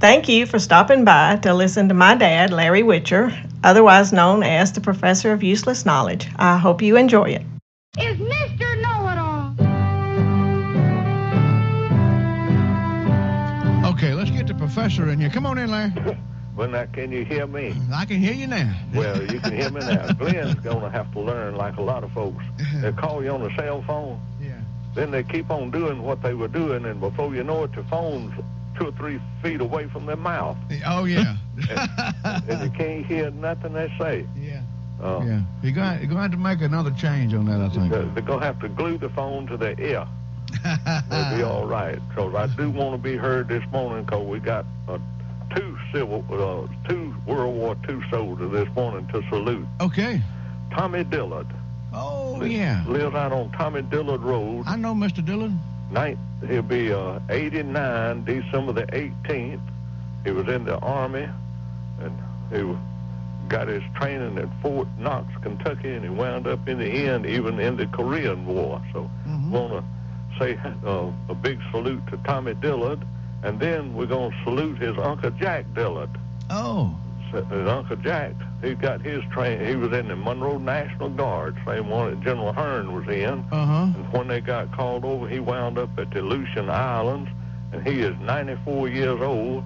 Thank you for stopping by to listen to my dad, Larry Witcher, otherwise known as the Professor of Useless Knowledge. I hope you enjoy it. Is Mr. Know-It-All. Okay, let's get the professor in here. Come on in, Larry. Well, now, can you hear me? I can hear you now. Well, you can hear me now. Glenn's going to have to learn like a lot of folks. They call you on the cell phone. Yeah. Then they keep on doing what they were doing, and before you know it, the phone's 2 or 3 feet away from their mouth. Oh, yeah. And you can't hear nothing they say. Yeah. Yeah. You're going to have to make another change on that, I think. They're going to have to glue the phone to their ear. They'll be all right. Because I do want to be heard this morning, because we got two World War II soldiers this morning to salute. Okay. Tommy Dillard. Oh, yeah. Lives out on Tommy Dillard Road. I know Mr. Dillard. He'll be 89, December the 18th. He was in the Army, and he got his training at Fort Knox, Kentucky, and he wound up in the end even in the Korean War. So want to say a big salute to Tommy Dillard, and then we're going to salute his Uncle Jack Dillard. Oh. His Uncle Jack, he got his training. He was in the Monroe National Guard, same one that General Hearn was in. And when they got called over, he wound up at the Aleutian Islands, and he is 94 years old.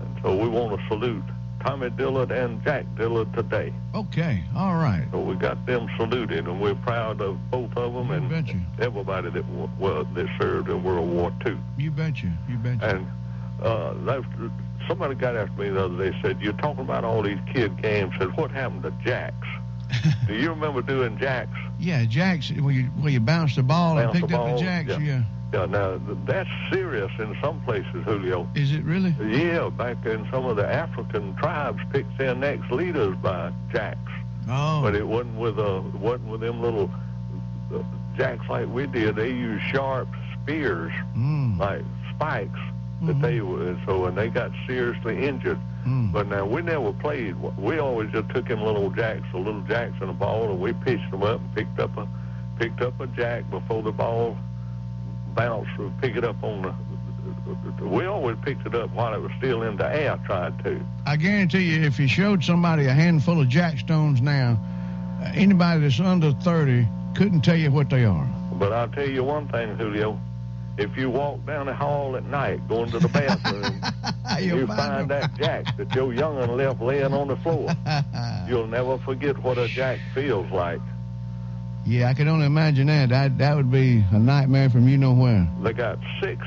And so we want to salute Tommy Dillard and Jack Dillard today. Okay, all right. So we got them saluted, and we're proud of both of them and everybody that served in World War II. You betcha. And somebody got after me the other day, said, you're talking about all these kid games. Said, what happened to jacks? Do you remember doing jacks? Yeah, jacks, where you bounced the ball and picked up the jacks, yeah. Yeah, now, that's serious in some places, Julio. Is it really? Yeah, back in some of the African tribes picked their next leaders by jacks. Oh. But it wasn't with them little jacks like we did. They used sharp spears, like spikes, that they were, and they got seriously injured. But now, we never played. We always just took them little jacks and a ball, and we pitched them up and picked up a jack before the ball bounced. We pick it up on we always picked it up while it was still in the air, tried to. I guarantee you, if you showed somebody a handful of jackstones now, anybody that's under 30 couldn't tell you what they are. But I'll tell you one thing, Julio. If you walk down the hall at night going to the bathroom, you find that jack that your young'un left laying on the floor, you'll never forget what a jack feels like. Yeah, I can only imagine that. That would be a nightmare from you know where. They got 6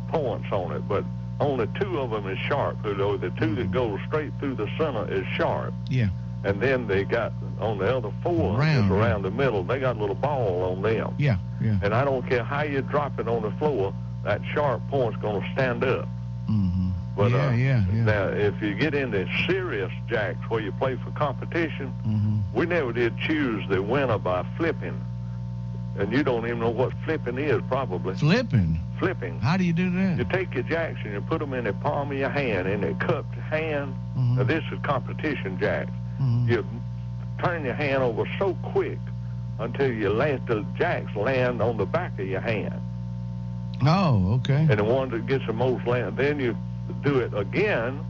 points on it, but only 2 of them is sharp. Julio. The 2 that go straight through the center is sharp. Yeah. And then they got, on the other 4, just around the middle, they got a little ball on them. Yeah. And I don't care how you drop it on the floor, that sharp point's going to stand up. But now, if you get into serious jacks where you play for competition, we never did choose the winner by flipping. And you don't even know what flipping is, probably. Flipping? How do you do that? You take your jacks and you put them in the palm of your hand, in a cupped hand. Now, this is competition jacks. You turn your hand over so quick until you let the jacks land on the back of your hand. Oh, okay. And the one that gets the most land, then you do it again,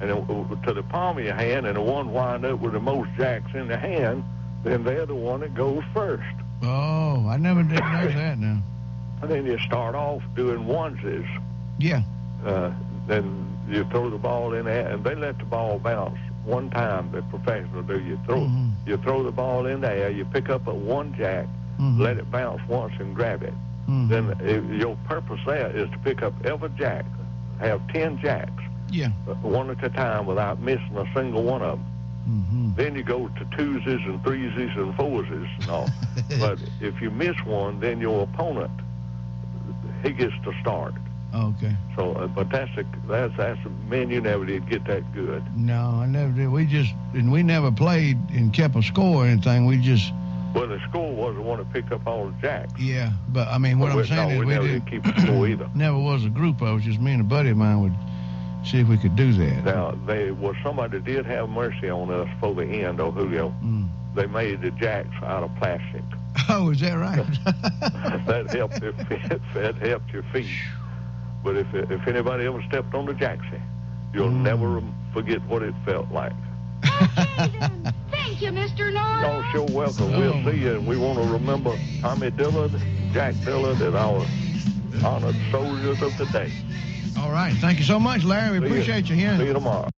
and to the palm of your hand, and the one wind up with the most jacks in the hand, then they're the one that goes first. Oh, I never did know that now. And then you start off doing onesies. Yeah. Then you throw the ball in there, and they let the ball bounce one time. The professional do. You throw the ball in the air, you pick up a 1 jack, let it bounce once and grab it. Then your purpose there is to pick up every jack, have 10 jacks, one at a time without missing a single one of them. Then you go to 2s and 3s and 4s and all. But if you miss one, then your opponent, he gets to start. Okay. So, but that's man, you never did get that good. No, I never did. We never played and kept a score or anything. Well, the score was the one that picked up all the jacks. Yeah, but I mean, what I'm saying is we never did keep a score either. Never was a group of us. Just me and a buddy of mine would see if we could do that. Now, somebody did have mercy on us for the end, Julio. They made the jacks out of plastic. Oh, is that right? That helped your feet. But if anybody ever stepped on the Jackson, you'll never forget what it felt like. Okay, then. Thank you, Mr. Y'all Know-it-all. sure welcome. We'll see you, and we want to remember Tommy Dillard, Jack Dillard, and our honored soldiers of the day. All right. Thank you so much, Larry. We appreciate you here. See you tomorrow.